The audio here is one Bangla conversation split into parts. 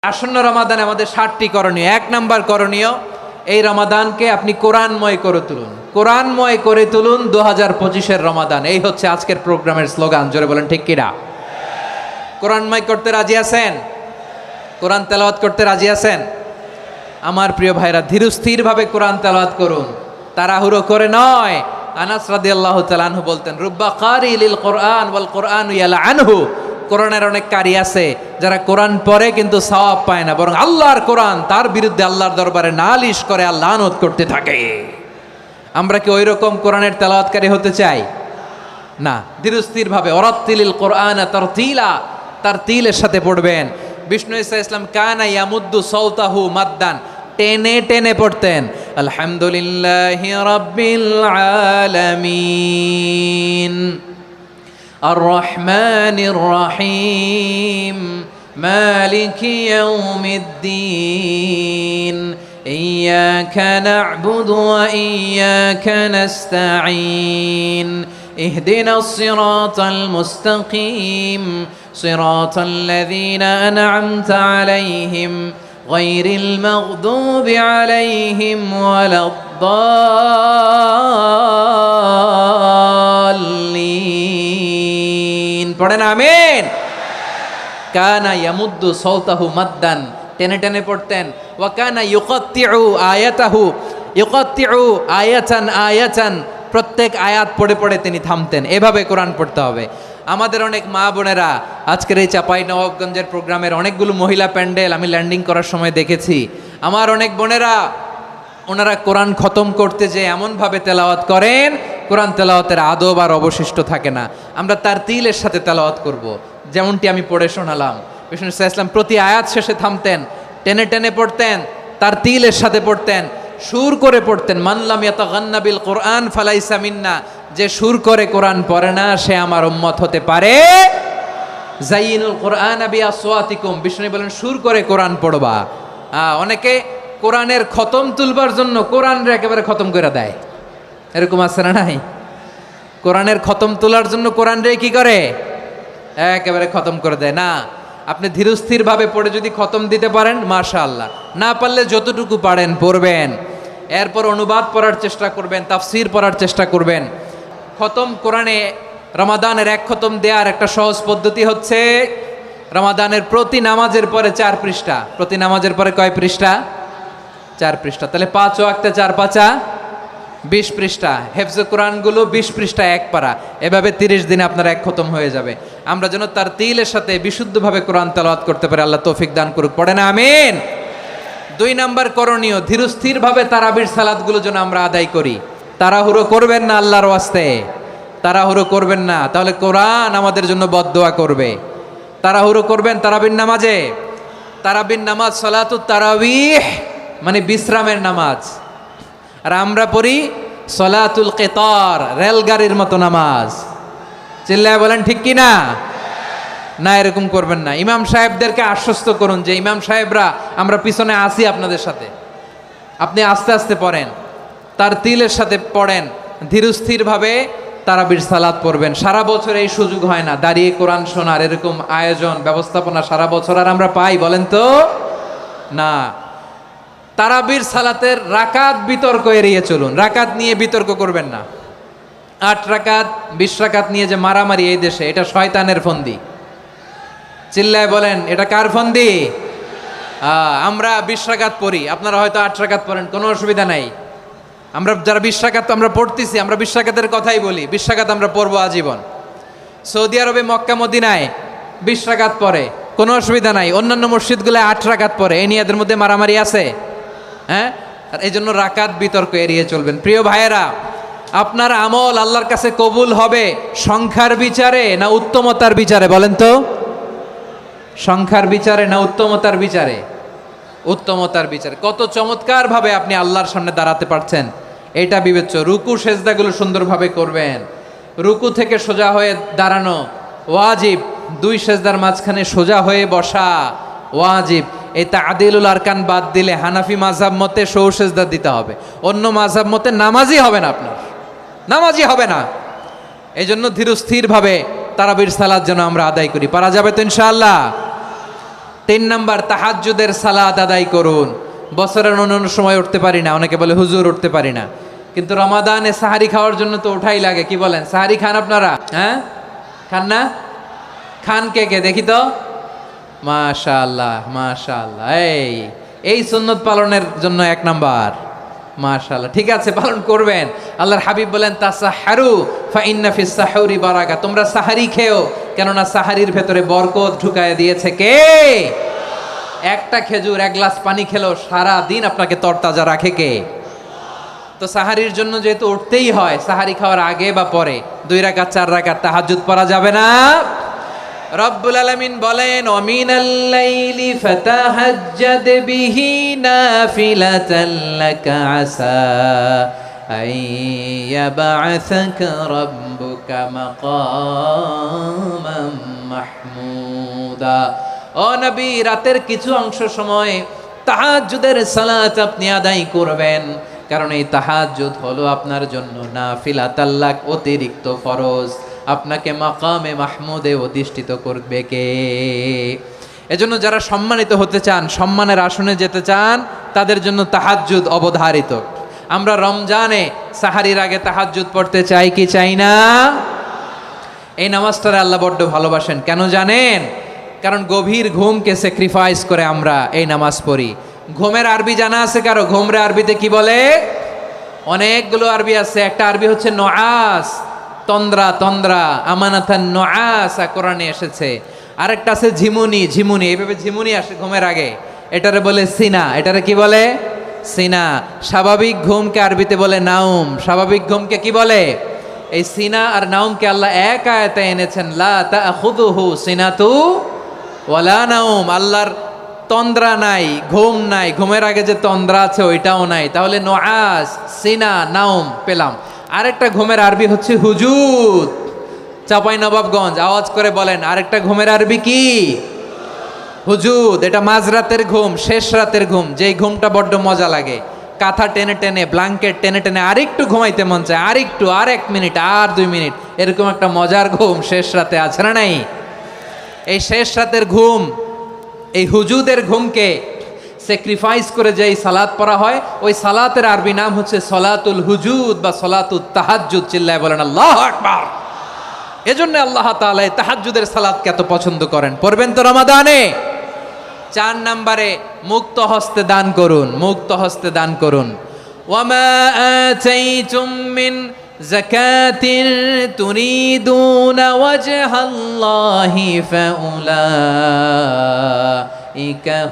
আসন্ন রমাদানে আমাদের 7টি করণীয়। 1 নাম্বার করণীয়, এই রমাদানকে আপনি কোরআনময় করে তুলুন। কোরআনময় করে তুলুন 2025-এর রমাদান। এই হচ্ছে আজকের প্রোগ্রামের স্লোগান। জোরে বলেন ঠিক কিনা? কোরআনময় করতে রাজি আছেন? কোরআন তেলাওয়াত করতে রাজি আছেন? আমার প্রিয় ভাইরা, ধীরস্থিরভাবে কোরআন তেলাওয়াত করুন, তাড়াহুড়ো করে নয়। আনাস রাদিয়াল্লাহু তাআলা আনহু বলতেন, রুব্বা কারি লিল কোরআন ওয়াল কোরআনু ইয়ালআনহু। কোরআনের অনেক কারি আছে যারা কোরআন পড়ে কিন্তু সওয়াব পায় না, বরং আল্লাহর কোরআন তার বিরুদ্ধে আল্লাহর দরবারে নালিশ করে আর লানত করতে থাকে। আমরা কি ওইরকম কোরআনের তেলাওয়াতকারী হতে চাই? না। ধীরস্থিরভাবে ওরাত্তিলিল কোরআন তারতিলা, তারতিলের সাথে পড়বেন। বিষ্ণু ঈসা ইসলাম কানা ইয়ামুদ্দু সাওতাহু মাদ্দান, টেনে টেনে পড়তেন। আলহামদুলিল্লাহি রাব্বিল আলামিন আর রহমানির রহিম মালিকি ইয়াউমিদ্দিন ইয়্যাকা না'বুদু ওয়া ইয়্যাকা নাস্তাঈন ইহদিনাস সিরাতাল মুস্তাকিম সিরাতাল লাযীনা আন'আমতা আলাইহিম গায়রিল মাগদুবি আলাইহিম ওয়ালাদ-দাল্লিন। পড়েন আমিন। কানা ইয়ামুদ্দু সাওতাহু মাদ্দান, টেনে টেনে পড়তেন। ওয়া কানা ইউকাত্তিউ আয়াতাহু, ইউকাত্তিউ আয়াতান আয়াতান, প্রত্যেক আয়াত পড়ে পড়ে তিনি থামতেন। এভাবে কোরআন পড়তে হবে। আমাদের অনেক মা বোনেরা আজকের এই চাঁপাইনবাবগঞ্জের প্রোগ্রামের অনেকগুলো মহিলা প্যান্ডেল আমি ল্যান্ডিং করার সময় দেখেছি। আমার অনেক বোনেরা ওনারা কোরআন খতম করতে যে এমনভাবে তেলাওয়াত করেন, কোরআন তেলাওয়াতের আদব আর অবশিষ্ট থাকে না। আমরা তারতিলের সাথে তেলাওয়াত করব, যেমনটি আমি পড়ে শোনালাম। বিষ্ণু ইসলাম প্রতি আয়াত শেষে থামতেন, টেনে টেনে পড়তেন, তারতিলের সাথে পড়তেন, সুর করে পড়তেন। মানলাম ইয়াতাগান্না বিল কোরআন ফালাইসা মিন্না, যে সুর করে কোরআন পড়ে না সে আমার উম্মত হতে পারে। জাইনুল কোরআন বিআসওয়াতিকুম, বিষ্ণু বলেন সুর করে কোরআন পড়বা। অনেকে কোরআনের খতম তুলবার জন্য কোরআনরে একেবারে খতম করে দেয়, এরকম আছে না নাই? কোরআনের খতম তোলার জন্য কোরআনরে কি করে? একেবারে খতম করে দেয় না। আপনি ধীরস্থিরভাবে পড়ে যদি খতম দিতে পারেন মাশাআল্লাহ, না পারলে যতটুকু পারেন পড়বেন। এরপর অনুবাদ পড়ার চেষ্টা করবেন, তাফসির পড়ার চেষ্টা করবেন। খতম কোরআনে রমাদানের 1 খতম দেওয়ার একটা সহজ পদ্ধতি হচ্ছে রমাদানের প্রতি নামাজের পরে 4 পৃষ্ঠা। প্রতি নামাজের পরে কয় পৃষ্ঠা? 4 পৃষ্ঠা। তাহলে 5 ওয়াক্তে 4 পাঁচা 20 পৃষ্ঠা। হেফজে কোরআনগুলো 20 পৃষ্ঠা 1 পারা। এভাবে 30 দিনে আপনার 1 খতম হয়ে যাবে। আমরা যেন তার তিলের সাথে বিশুদ্ধভাবে কোরআন তেলাওয়াত করতে পারি, আল্লাহ তৌফিক দান করুক। পড়ে না আমিন। 2 নাম্বার করণীয়, ধীরস্থিরভাবে তারাবির সালাতগুলো যেন আমরা আদায় করি। তাড়াহুড়ো করবেন না আল্লাহর ওয়াস্তে, তাড়াহুড়ো করবেন না, তাহলে কোরআন আমাদের জন্য বদদোয়া করবে। তাড়াহুড়ো করবেন তারাবির নামাজে। তারাবির নামাজ সালাতুত তারাবিহ মানে বিশ্রামের নামাজ। আর আমরা পড়ি সলাতুল কিতার, রেলগাড়ির মতো নামাজ। চিল্লায় বলেন ঠিক কি না? না, এরকম করবেন না। ইমাম সাহেবদেরকে আশ্বস্ত করুন যে ইমাম সাহেবরা আমরা পিছনে আসি আপনাদের সাথে, আপনি আস্তে আস্তে পড়েন, তার তিলের সাথে পড়েন, ধীরস্থিরভাবে তারাবির সালাত পড়বেন। সারা বছর এই সুযোগ হয় না দাঁড়িয়ে কোরআন শোনার, এরকম আয়োজন ব্যবস্থাপনা সারা বছর আর আমরা পাই বলেন তো? না। তারাবির সালাতের রাকাত বিতর্ক এড়িয়ে চলুন। রাকাত নিয়ে বিতর্ক করবেন না। 8 রাকাত 20 রাকাত নিয়ে যে মারামারি এই দেশে, এটা শয়তানের ফন্দি। চিল্লায় বলেন এটা কার ফন্দি? আমরা 20 রাকাত পড়ি, আপনারা হয়তো 8 রাকাত পড়েন, কোনো অসুবিধা নাই। আমরা যারা 20 রাকাত আমরা পড়তেছি, আমরা 20 রাকাতের কথাই বলি। 20 রাকাত আমরা পড়বো আজীবন। সৌদি আরবে মক্কা মদিনায় 20 রাকাত পড়ে, কোনো অসুবিধা নাই। অন্যান্য মসজিদগুলো 8 রাকাত পড়ে, এই নিয়ে এদের মধ্যে মারামারি আছে? হ্যাঁ, আর এই জন্য রাকাত বিতর্ক এড়িয়ে চলবেন। প্রিয় ভাইয়েরা, আপনার আমল আল্লাহর কাছে কবুল হবে সংখ্যার বিচারে না উত্তমতার বিচারে বলেন তো? সংখ্যার বিচারে না উত্তমতার বিচারে? উত্তমতার বিচারে। কত চমৎকার ভাবে আপনি আল্লাহর সামনে দাঁড়াতে পারছেন এটা বিবেচ্য। রুকু সেজদাগুলো সুন্দরভাবে করবেন। রুকু থেকে সোজা হয়ে দাঁড়ানো ওয়াজিব, 2 সেজদার মাঝখানে সোজা হয়ে বসা ওয়াজিব। এই তা'দিলুল আরকান বাদ দিলে হানাফি মাযহাব মতে সৌ সেজদা দিতে হবে, অন্য মাযহাব মতে নামাজই হবে না, আপনার নামাজই হবে না। এই জন্য ধীরস্থিরভাবে তারাবির সালাত যেন আমরা আদায় করি। পারা যাবে তো ইনশাআল্লাহ? 3 নাম্বার, তাহাজ্জুদের সালাত আদায় করুন। বছরের অন্যান্য সময় উঠতে পারি না, অনেকে বলে হুজুর উঠতে পারি না, কিন্তু রমাদানে সাহারি খাওয়ার জন্য তো ওঠাই লাগে। কি বলেন, সাহারি খান আপনারা? হ্যাঁ, খান না? খান কে কে দেখি তো? মাশাআল্লাহ মাশাআল্লাহ, এই সুন্নত পালনের জন্য 1 নাম্বার। মাশাআল্লাহ, ঠিক আছে, পালন করবেন। আল্লাহর হাবিব বলেন তাসাহহারু ফা ইন্না ফিস সাহুরি বারাকা, তোমরা সাহারি খেও, কেননা সাহারির ভেতরে বরকত ঢুকায় দিয়েছে কে? একটা খেজুর, 1 গ্লাস পানি খেলেও সারা দিন আপনাকে তরতাজা রাখে কে? তো সাহারির জন্য যেহেতু উঠতেই হয়, সাহারি খাওয়ার আগে বা পরে 2 রাকাত 4 রাকাত তাহাজ্জুদ পড়া যাবে না? রব্বুল আলামিন বলেন ওয়ামিনাল লাইলি ফাতাহাজ্জাদ বিহি নাফিলাতান লাকা আসা আইয়াবআসাকা রাব্বুকা মাকামান মাহমুদা। ও নবী, রাতের কিছু অংশ সময় তাহাজ্জুদের সালাত আপনি আদায় করবেন, কারণ এই তাহাজ্জুদ হলো আপনার জন্য নাফিলাতাল লাক, অতিরিক্ত ফরজ। আপনাকে মাকামে মাহমুদে অধিষ্ঠিত করবে কে? এজন্য যারা সম্মানিত হতে চান, সম্মানের আসনে যেতে চান, তাদের জন্য তাহাজ্জুদ অবধারিত। আমরা রমজানে সাহারির আগে তাহাজ্জুদ পড়তে চাই কি চাই না? এই নামাজটারে আল্লাহ বড্ড ভালোবাসেন, কেন জানেন? কারণ গভীর ঘুমকে স্যাক্রিফাইস করে আমরা এই নামাজ পড়ি। ঘুমের আরবি জানা আছে কারো? ঘুমরে আরবিতে কি বলে? অনেকগুলো আরবি আছে। একটা আরবি হচ্ছে নুআস, তন্দ্রা, তন্দ্রা, আমানাতান নুআসা কোরআনে এসেছে। আরেকটা আছে ঝিমুনি, ঝিমুনি, এইভাবে ঝিমুনি আসে ঘুমের আগে, এটারে বলে সিনা। এটারে কি বলে? সিনা। স্বাভাবিক ঘুমকে আরবিতে বলে নাউম। স্বাভাবিক ঘুমকে কি বলে? এই সিনা আর নাউমকে আল্লাহ এক আয়াতে এনেছেন, লা তাখুযুহু সিনাতু ওয়ালা নাউম। আল্লাহর তন্দ্রা নাই, ঘুম নাই, ঘুমের আগে যে তন্দ্রা আছে ওইটাও নাই। তাহলে নুআস, সিনা, নাউম পেলাম। আরেকটা ঘুমের আরবি হচ্ছে হুজুদ। চাঁপাইনবাবগঞ্জ আওয়াজ করে বলেন, আরেকটা ঘুমের আরবি কি? হুজুদ। এটা মাঝরাতের ঘুম, শেষ রাতের ঘুম, যেই ঘুমটা বড্ড মজা লাগে। কাঁথা টেনে টেনে, ব্ল্যাঙ্কেট টেনে টেনে আরেকটু ঘুমাইতে মন চায়, আরেকটু, আর 1 মিনিট, আর 2 মিনিট, এরকম একটা মজার ঘুম শেষ রাতে আছে না নাই? এই শেষ রাতের ঘুম, এই হুজুদের ঘুমকে স্যাক্রিফাইস করে যেই সালাত পড়া হয়, ওই সালাতের আরবি নাম হচ্ছে সলাতুল হুজুদ বা সলাতুত তাহাজ্জুদ। চিল্লায় বলেন আল্লাহু আকবার। এজন্য আল্লাহ তাআলা এই তাহাজ্জুদের সালাতকে এত পছন্দ করেন। পড়বেন তো রমাদানে। 4 নম্বরে মুক্ত হস্তে দান করুন, মুক্ত হস্তে দান করুন। ওয়ামা আতাইতুম মিন যাকাতিন তুরিদুনা ওয়াজহাল্লাহি ফাউলাইকা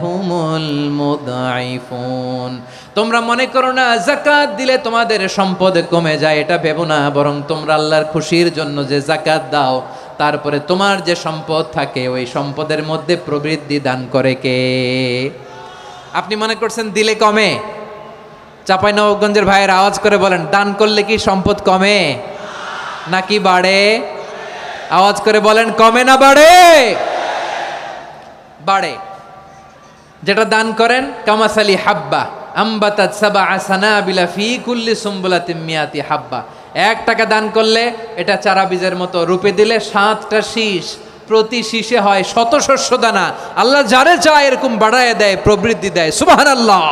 হুমুল মুদঈফুন। তোমরা মনে করো না যাকাত দিলে তোমাদের সম্পদ কমে যায়, এটা ভেবো না, বরং তোমরা আল্লাহর খুশির জন্য যে যাকাত দাও, তারপরে তোমার যে সম্পদ থাকে ওই সম্পদের মধ্যে প্রবৃদ্ধি দান করে কে? আপনি মনে করছেন দিলে কমে? চাঁপাইনবাবগঞ্জের ভাইয়ের আওয়াজ করে বলেন, দান করলে কি সম্পদ কমে নাকি বাড়ে? আওয়াজ করে বলেন, কমে না বাড়ে? বাড়ে। যেটা দান করেন, কামাসালি হাব্বা আম্বাতাত সাবআ সানাবিলা ফি কুল্লি সুম্বুলাতিন মিয়াতি হাব্বা। 1 টাকা দান করলে এটা চারা বীজের মতো, রূপে দিলে 7টা শীষ, প্রতি শীষে হয় 100 শস্য দানা। আল্লাহ যারে চায় এরকম বাড়ায় দেয়, প্রবৃদ্ধি দেয়। সুবহানাল্লাহ।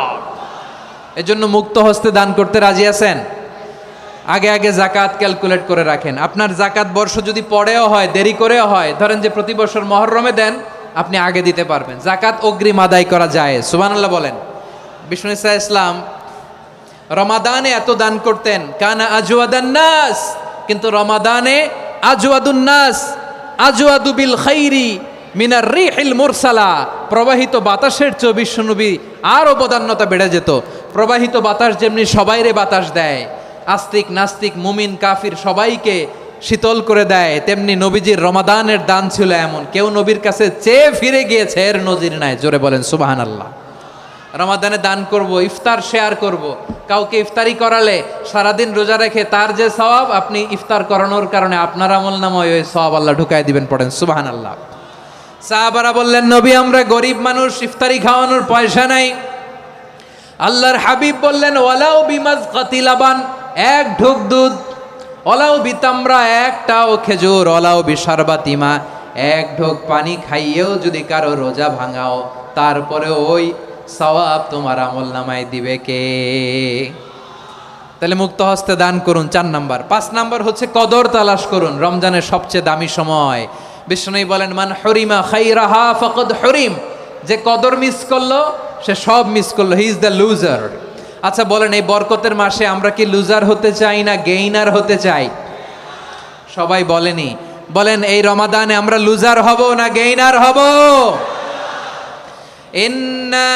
এজন্য মুক্ত হস্তে দান করতে রাজি আছেন? আগে আগে যাকাত ক্যালকুলেট করে রাখেন। আপনার যাকাত বর্ষ যদি পরেও হয়, দেরি করেও হয়, ধরেন যে প্রতি বছর মুহররমে দেন, আপনি আগে দিতে পারবেন। যাকাত অগ্রিম আদায় করা যায়। সুবহানাল্লাহ বলেন। বিষ্ণু ইসা ইসলাম রমাদানে এত দান করতেন, কানা আজওয়াদান নাস, কিন্তু রমাদানে আজওয়াদুন নাস আজওয়াদু বিল খাইরি মিনার রিহিল মুরসালা। প্রবাহিত বাতাসের চেয়ে বিশ্বনবী আর অবদান্যতা বেড়ে যেত। প্রবাহিত বাতাস যেমনি সবাইরে বাতাস দেয়, আস্তিক নাস্তিক মুমিন কাফির সবাইকে শীতল করে দেয়, তেমনি নবীজির রমাদানের দান ছিল এমন, কেউ নবীর কাছে চেয়ে ফিরে গিয়েছে এর নজির নাই। জোরে বলেন সুবহানাল্লাহ। রমাদানে দান করব, ইফতার শেয়ার করব। কাউকে ইফতারি করালে সারাদিন রোজা রেখে তার যে সওয়াব, আপনি ইফতার করানোর কারণে আপনার আমলনামায় ওই সওয়াব আল্লাহ ঢুকায় দিবেন। পড়েন সুবহানাল্লাহ। সাহাবারা বললেন, নবী আমরা গরিব মানুষ, ইফতারি খাওয়ানোর পয়সা নাই। আল্লাহর হাবিব বললেন, ওয়ালাউ বিমাজকাতি লাবান, 1 ঢোক দুধ, ওয়ালাউ বিতামরা, 1টাও খেজুর, ওয়ালাউ বিশারবাতিমা, এক ঢোক পানি খাইয়েও যদি কারো রোজা ভাঙাও, তারপরে ওই সওয়াব তোমার আমল নামায় দিবে কে? তাহলে মুক্ত হস্তে দান করুন 4 নাম্বার। 5 নাম্বার হচ্ছে কদর তালাশ করুন। রমজানের সবচেয়ে দামি সময়। বিষ্ণু বলেন, মান হরিমা খাইরাহা ফাকাদ হরিম, যে কদর মিস করলো সে সব মিস করলো, হি ইজ দ্য লুজার। আচ্ছা বলেন, এই বরকতের মাসে আমরা কি লুজার হতে চাই না গেইনার হতে চাই? সবাই বলেনি, বলেন এই রমাদানে আমরা লুজার হব না গেইনার হব? ইন্না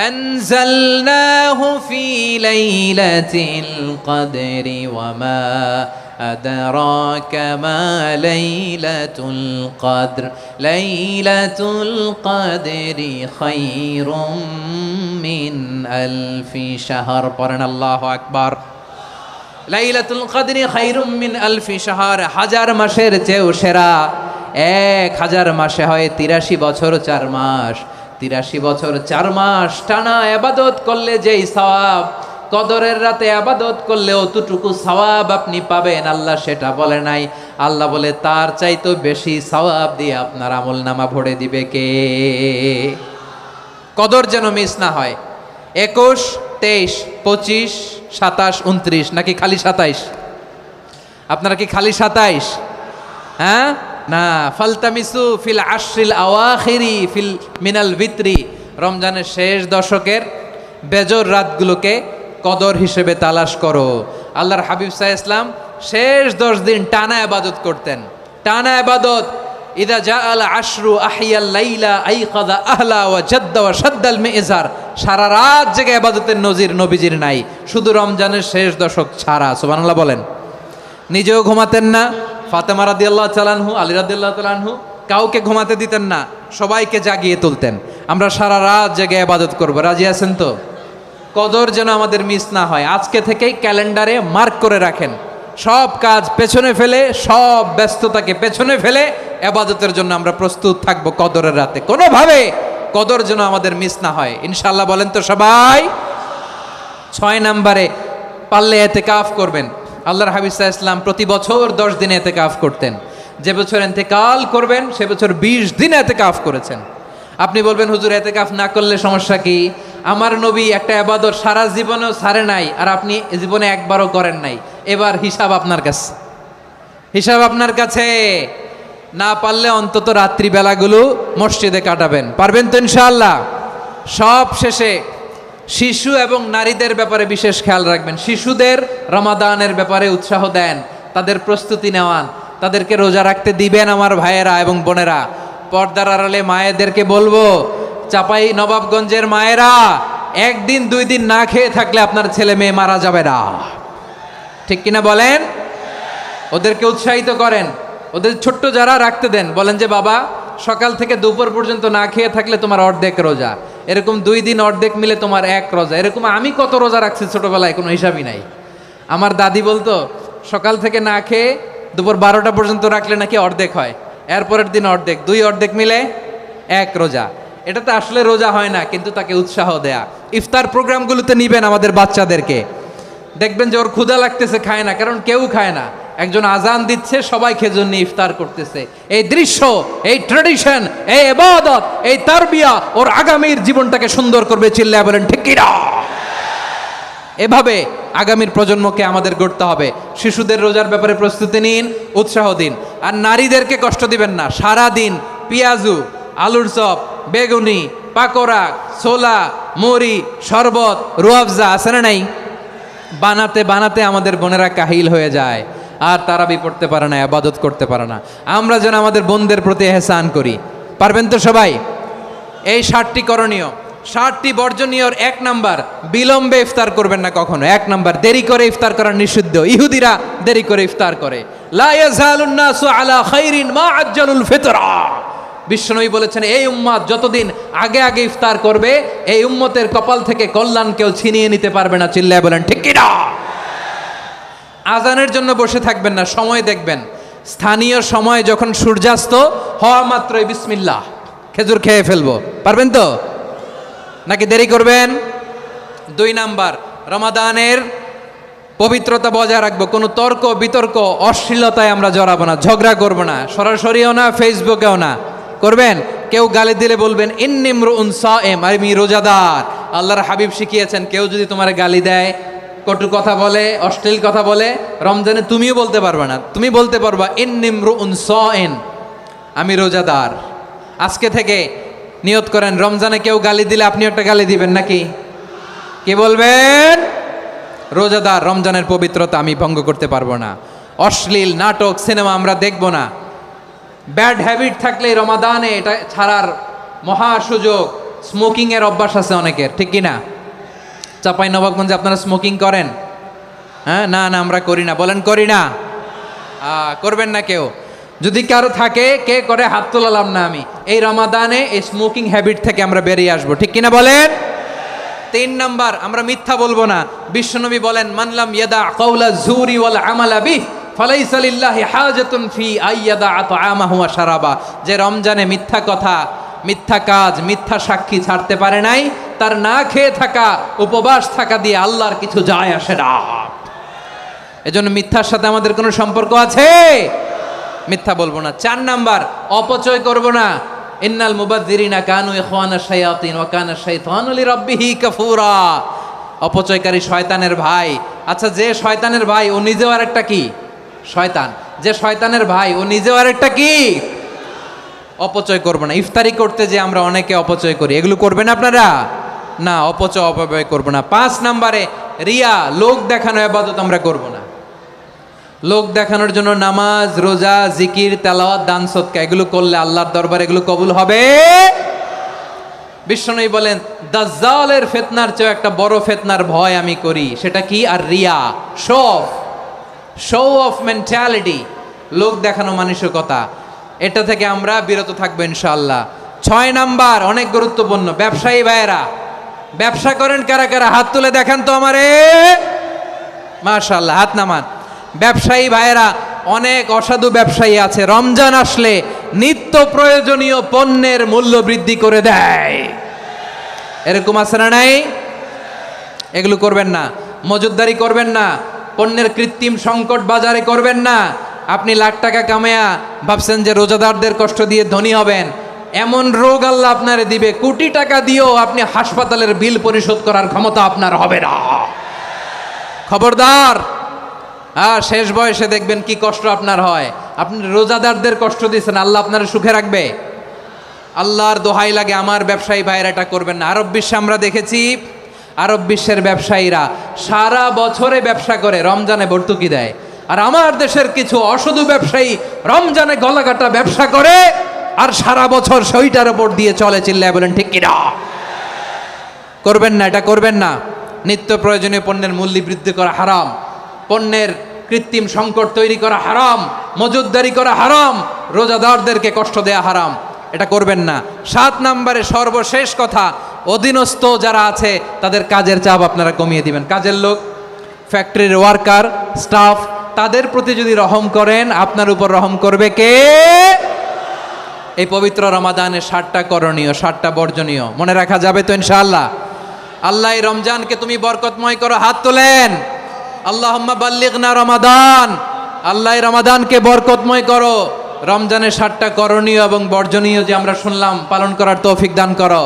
আনজালনাহু ফি লাইলাতিল কদরি ওয়া মা আদরাকা মা লাইলাতুল কদর লাইলাতুল কদরি খায়রুম মিন আলফি শাহর। পড়েন আল্লাহু আকবার। লাইলাতুল কদরি খায়রুম মিন আলফি শাহর, 1000 মাসের চেয়েও সেরা। 1000 মাসে হয় 83 বছর 4 মাস। 83 বছর 4 মাস টানা ইবাদত করলে যেই সওয়াব, কদরের রাতে ইবাদত করলে অতটুকু সওয়াব আপনি পাবেন, আল্লাহ সেটা বলে নাই। আল্লাহ বলে তার চাইতে বেশি সওয়াব দিয়ে আপনার আমলনামা ভরে দিবে কে? কদর যেন মিস না হয়। 21, 23, 25, 27, 29 নাকি খালি 27? আপনারা কি খালি 27? হ্যাঁ না, ফালতামিসু ফিল আশরিল আওয়াখিরি ফিল মিনাল ভিতরি, রমজানের শেষ দশকের বেজর রাতগুলোকে কদর হিসেবে তালাশ করো। আল্লাহর হাবিব সাল্লাল্লাহু আলাইহি ওয়াসাল্লাম শেষ 10 দিন টানা ইবাদত করতেন, টানা ইবাদত। ইদা জাআল আশরু আহিয়াল লাইলা আইকাযা আহলা ওয়া জাদ্দা ওয়া শাদ্দাল মিজার, সারা রাত জেগে ইবাদতের নজির নবীজির নাই, শুধু রমজানের শেষ দশক ছাড়া। সুবহানাল্লাহ বলেন। নিজেও ঘুমাতেন না, ফাতেমা রাদিয়াল্লাহু তাআলা আনহু, আলী রাদিয়াল্লাহু তাআলা আনহু কাউকে ঘুমাতে দিতেন না, সবাইকে জাগিয়ে তুলতেন। আমরা সারা রাত জেগে ইবাদত করব, রাজি আছেন তো? কদর যেন আমাদের মিস না হয়। আজকে থেকেই ক্যালেন্ডারে মার্ক করে রাখেন, সব কাজ পেছনে ফেলে, সব ব্যস্ততাকে পেছনে ফেলে ইবাদতের জন্য আমরা প্রস্তুত থাকব কদরের রাতে। কোনোভাবে কদর যেন আমাদের মিস না হয়, ইনশাআল্লাহ বলেন তো সবাই? 6 নম্বরে পারলে ইতিকাফ করবেন। আল্লাহর হাবিব সাল্লাল্লাহু আলাইহি ওয়াসাল্লাম প্রতি বছর 10 দিন ইতিকাফ করতেন। যে বছর ইন্তেকাল করবেন সে বছর 20 দিন ইতিকাফ করেছেন। আপনি বলবেন, হুজুর ইতিকাফ না করলে সমস্যা কি? আমার নবী একটা ইবাদত সারা জীবনেও ছাড়ে নাই, আর আপনি জীবনে একবারও করেন নাই। এবার হিসাব আপনার কাছে, হিসাব আপনার কাছে। না পারলে অন্তত রাত্রি বেলাগুলো মসজিদে কাটাবেন, পারবেন তো ইনশাআল্লাহ? সব শেষে শিশু এবং নারীদের ব্যাপারে বিশেষ খেয়াল রাখবেন। শিশুদের রমাদানের ব্যাপারে উৎসাহ দেন, তাদের প্রস্তুতি নেওয়ান, তাদেরকে রোজা রাখতে দিবেন। আমার ভাইয়েরা এবং বোনেরা, পর্দার আড়ালে মায়েদেরকে বলবো, চাপাই নবাবগঞ্জের মায়েরা, 1 দিন 2 দিন না খেয়ে থাকলে আপনার ছেলে মেয়ে মারা যাবে না, ঠিক কিনা বলেন? ওদেরকে উৎসাহিত করেন, ওদের ছোট্ট যারা রাখতে দেন, বলেন যে বাবা সকাল থেকে দুপুর পর্যন্ত না খেয়ে থাকলে তোমার অর্ধেক রোজা, এরকম 2 দিন অর্ধেক মিলে তোমার 1 রোজা। এরকম আমি কত রোজা রাখছি ছোটবেলায়, কোনো হিসাবই নাই। আমার দাদি বলতো সকাল থেকে না খেয়ে দুপুর 12টা পর্যন্ত রাখলে নাকি অর্ধেক হয়, এরপরের দিন অর্ধেক, 2 অর্ধেক মিলে 1 রোজা। এটা তো আসলে রোজা হয় না, কিন্তু তাকে উৎসাহ দেয়া। ইফতার প্রোগ্রামগুলোতে নিবেন আমাদের বাচ্চাদেরকে, দেখবেন যে ওর ক্ষুধা লাগতেছে, খায় না, কারণ কেউ খায় না। একজন আজান দিচ্ছে, সবাই খেজুর নিয়ে ইফতার করতেছে। এই দৃশ্য, এই ট্র্যাডিশন, এই ইবাদত, এই তারবিয়া ওর আগামীর জীবনটাকে সুন্দর করবে। চিল্লায় বলেন ঠিক কি না? এভাবে আগামীর প্রজন্মকে আমাদের গড়তে হবে। শিশুদের রোজার ব্যাপারে প্রস্তুতি নিন, উৎসাহ দিন। আর নারীদেরকে কষ্ট দিবেন না। সারা দিন পেঁয়াজু, আলুর চপ, বেগুনি, পাকোড়া, ছোলা, মুড়ি, শরবত, রুয়াবজা আছে না নাই? বানাতে বানাতে আমাদের বোনেরা কাহিল হয়ে যায়, আর তারাবি পড়তে পারে না, ইবাদত করতে পারে না। আমরা যেন আমাদের বোনদের প্রতি ইহসান করি, পারবেন তো সবাই? এই 7টি করণীয়, 7টি বর্জনীয়। 1 নাম্বার, বিলম্বে ইফতার করবেন না কখনো। 1 নাম্বার, দেরি করে ইফতার করা নিষিদ্ধ। ইহুদিরা দেরি করে ইফতার করে। লা ইয়াজালুন নাসু আলা খাইরিন মা আজ্জালুল ফিতরা। বিশ্বনবী বলেছেন, এই উম্মত যতদিন আগে আগে ইফতার করবে, এই উম্মতের কপাল থেকে কল্যাণ কেউ ছিনিয়ে নিতে পারবে না। চিল্লায় বলেন ঠিক কি না? আজানের জন্য বসে থাকবেন না, সময় দেখবেন। স্থানীয় সময় যখন সূর্যাস্ত হওয়া মাত্রই বিসমিল্লাহ, খেজুর খেয়ে ফেলবো, পারবেন তো নাকি দেরি করবেন? 2 নাম্বার, রমাদানের পবিত্রতা বজায় রাখবো, কোনো তর্ক বিতর্ক অশ্লীলতায় আমরা জড়াবো না, ঝগড়া করবো না, সরাসরিও না, ফেসবুকেও না। করবেন কেউ গালি দিলে বলবেন ইন্নিমরুউন সায়েম, আমি রোজাদার। আল্লাহর হাবিব শিখিয়েছেন কেউ যদি তোমার গালি দেয়, কটু কথা বলে, অশ্লীল কথা বলে, রমজানে তুমিও বলতে পারবে না, তুমি বলতে পারবা ইন্নিমরুউন সায়েম, আমি রোজাদার। আজকে থেকে নিয়ত করেন রমজানে কেউ গালি দিলে আপনি একটা গালি দিবেন নাকি? কি বলবেন? রোজাদার, রমজানের পবিত্রতা আমি ভঙ্গ করতে পারবো না। অশ্লীল নাটক সিনেমা আমরা দেখব না। ব্যাড হ্যাবিট থাকলে রমাদানে এটা ছাড়ার মহা সুযোগ। স্মোকিং এর অভ্যাস আছে অনেকের, ঠিক কি না? চাপাই নবাবগঞ্জে আপনারা স্মোকিং করেন? হ্যাঁ, না না আমরা করি না। বলেন করি না? করবেন না কেউ? যদি কারো থাকে, কে করে হাত তোলালাম না আমি। এই রমাদানে এই স্মোকিং হ্যাবিট থেকে আমরা বেরিয়ে আসবো, ঠিক কিনা বলেন? 3 নাম্বার, আমরা মিথ্যা বলবো না। বিশ্বনবী বলেন মানলাম ইয়াদা কাওলা যুরি ওয়াল আমালা বিহি ফালাইসা লিল্লাহি হাজাতুন ফি আইয়াদা তাআমাহু ওয়া শারাবা। যে রমজানে মিথ্যা কথা, মিথ্যা কাজ, মিথ্যা সাক্ষী ছাড়তে পারে নাই, তার না খেয়ে থাকা, উপবাস থাকা দিয়ে আল্লাহর কিছু যায় আসে না। এজন্য মিথ্যার সাথে আমাদের কোনো সম্পর্ক আছে? মিথ্যা বলবো না। 4 নাম্বার, অপচয় করব না। ইন্নাল মুবাযযিরিনা কানু ইখওয়ানাশ শায়াতিন ওয়া কানা শাইতানু লিরাব্বিহি কাফুরা। অপচয়কারী শয়তানের ভাই। আচ্ছা, যে শয়তানের ভাই ও নিজেও আরেকটা কি? শয়তান। যে শয়তানের ভাই ও নিজেও আরেকটা কি? অপচয় করব না। ইফতারি করতে যে আমরা অনেকে অপচয় করি, এগুলো করবেন আপনারা? না, অপব্যয় করব না। 5 নাম্বারে রিয়া, লোক দেখানো ইবাদত আমরা করব না। লোক দেখানোর জন্য নামাজ, রোজা, জিকির, তেলাওয়াত, দান, সদকা এগুলো করলে আল্লাহর দরবারে এগুলো কবুল হবে। বিশ্বনবী বলেন দাজ্জালের ফিতনার চেয়ে একটা বড় ফিতনার ভয় আমি করি, সেটা কি? আর রিয়া, শো অফ মেন্টালিটি, লোক দেখানো মানসিকতা। এটা থেকে আমরা বিরত থাকবো ইনশাআল্লাহ। 6 নাম্বার, অনেক গুরুত্বপূর্ণ। ব্যবসায়ী ভাইয়েরা, ব্যবসা করেন কারা কারা? হাত তুলে দেখান তো আমারে। মাশাআল্লাহ, হাত নামান। ব্যবসায়ী ভাইয়েরা, অনেক অসাধু ব্যবসায়ী আছে, রমজান আসলে নিত্য প্রয়োজনীয় পণ্যের মূল্য বৃদ্ধি করে দেয়। এরকম আছে না নাই? এগুলো করবেন না। মজুদদারি করবেন না। পণ্যের কৃত্রিম সংকট বাজারে করবেন না। আপনি লাখ টাকা কামায়া ভাবছেন যে রোজাদারদের কষ্ট দিয়ে ধনী হবেন, এমন রোগ আল্লাহ আপনারে দিবে, কোটি টাকা দিয়েও আপনি হাসপাতালের বিল পরিশোধ করার ক্ষমতা আপনার হবে না। খবরদার। শেষ বয়সে দেখবেন কি কষ্ট আপনার হয়। আপনি রোজাদারদের কষ্ট দিচ্ছেন, আল্লাহ আপনার সুখে রাখবে? আল্লাহর দোহাই লাগে, আমার ব্যবসায়ী ভাইয়েরা এটা করবেন না। আরব বিশ্বে আমরা দেখেছি, আরব বিশ্বের ব্যবসায়ীরা সারা বছরে ব্যবসা করে, রমজানে ভর্তুকি দেয়। আর আমার দেশের কিছু অসাধু ব্যবসায়ী রমজানে গলাকাটা ব্যবসা করে আর সারা বছর সেইটার উপর দিয়ে চলে। চিল্লায় বলেন ঠিক কিনা? করবেন না, এটা করবেন না। নিত্য প্রয়োজনীয় পণ্যের মূল্য বৃদ্ধি করা হারাম, পণ্যের কৃত্রিম সংকট তৈরি করা হারাম, মজুদদারি করা হারাম, রোজাদারদেরকে কষ্ট দেয়া হারাম, এটা করবেন না। 7 নাম্বারে সর্বশেষ কথা, অধীনস্থ যারা আছে তাদের কাজের চাপ আপনারা কমিয়ে দিবেন। কাজের লোক, ফ্যাক্টরির ওয়ার্কার, স্টাফ, তাদের প্রতি যদি রহম করেন, আপনার উপর রহম করবে কে? এই পবিত্র রমাদানের 7টা করণীয়, 7টা বর্জনীয় মনে রাখা যাবে তো ইনশাআল্লাহ? আল্লাহ এই রমজানকে তুমি বরকতময় করো। হাত তোলেন। আল্লাহুম্মা বাল্লিগনা রমাদান। আল্লাহ এই রমাদানকে বরকতময় করো। রমজানের 7টা করণীয় এবং বর্জনীয় যে আমরা শুনলাম, পালন করার তৌফিক দান করো।